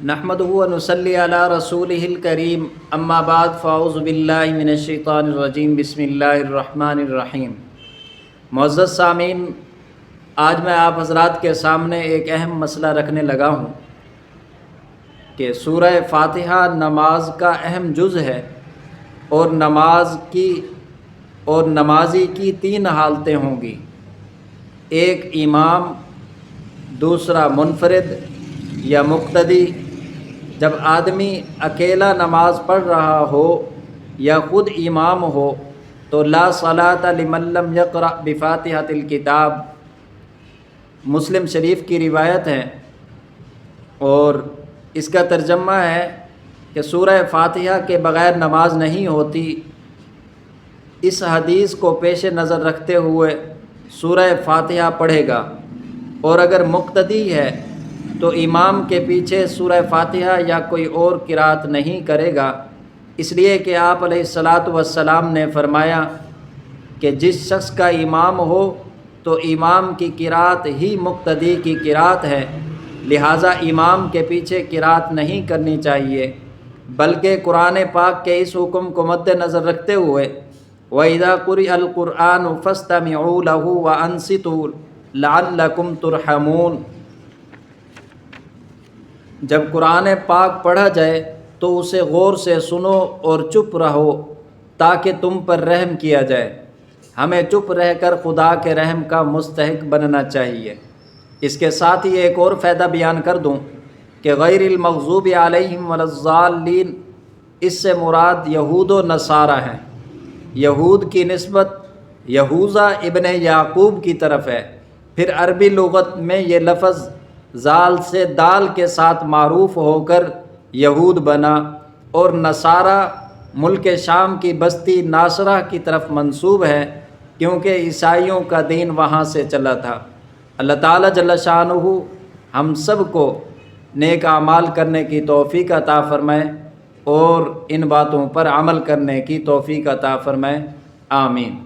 نحمده و نصلی علی رسولہ الکریم اما بعد فاعوذ باللہ من الشیطان الرجیم بسم اللہ الرحمن الرحیم۔ معزز سامعین، آج میں آپ حضرات کے سامنے ایک اہم مسئلہ رکھنے لگا ہوں کہ سورہ فاتحہ نماز کا اہم جز ہے اور نمازی کی تین حالتیں ہوں گی، ایک امام، دوسرا منفرد یا مقتدی۔ جب آدمی اکیلا نماز پڑھ رہا ہو یا خود امام ہو تو لا صلاۃ لمن لم یقرأ بفاتحۃ الکتاب، مسلم شریف کی روایت ہے، اور اس کا ترجمہ ہے کہ سورہ فاتحہ کے بغیر نماز نہیں ہوتی۔ اس حدیث کو پیش نظر رکھتے ہوئے سورہ فاتحہ پڑھے گا، اور اگر مقتدی ہے تو امام کے پیچھے سورہ فاتحہ یا کوئی اور قرات نہیں کرے گا، اس لیے کہ آپ علیہ الصلاۃ والسلام نے فرمایا کہ جس شخص کا امام ہو تو امام کی قرات ہی مقتدی کی قرات ہے، لہٰذا امام کے پیچھے قرات نہیں کرنی چاہیے، بلکہ قرآن پاک کے اس حکم کو مد نظر رکھتے ہوئے وَإِذَا قُرِئَ الْقُرْآنُ فَاسْتَمِعُوا لَهُ وَأَنصِتُوا لَعَلَّكُمْ تُرْحَمُونَ۔ جب قرآن پاک پڑھا جائے تو اسے غور سے سنو اور چپ رہو تاکہ تم پر رحم کیا جائے۔ ہمیں چپ رہ کر خدا کے رحم کا مستحق بننا چاہیے۔ اس کے ساتھ ہی ایک اور فائدہ بیان کر دوں کہ غیر المغضوب علیہم ولا الضالین، اس سے مراد یہود و نصارہ ہیں۔ یہود کی نسبت یہوذا ابن یعقوب کی طرف ہے۔ پھر عربی لغت میں یہ لفظ زال سے دال کے ساتھ معروف ہو کر یہود بنا، اور نصارہ ملک شام کی بستی ناصرہ کی طرف منسوب ہے، کیونکہ عیسائیوں کا دین وہاں سے چلا تھا۔ اللہ تعالیٰ جل شانہ ہم سب کو نیک اعمال کرنے کی توفیق عطا فرمائے اور ان باتوں پر عمل کرنے کی توفیق عطا فرمائے، آمین۔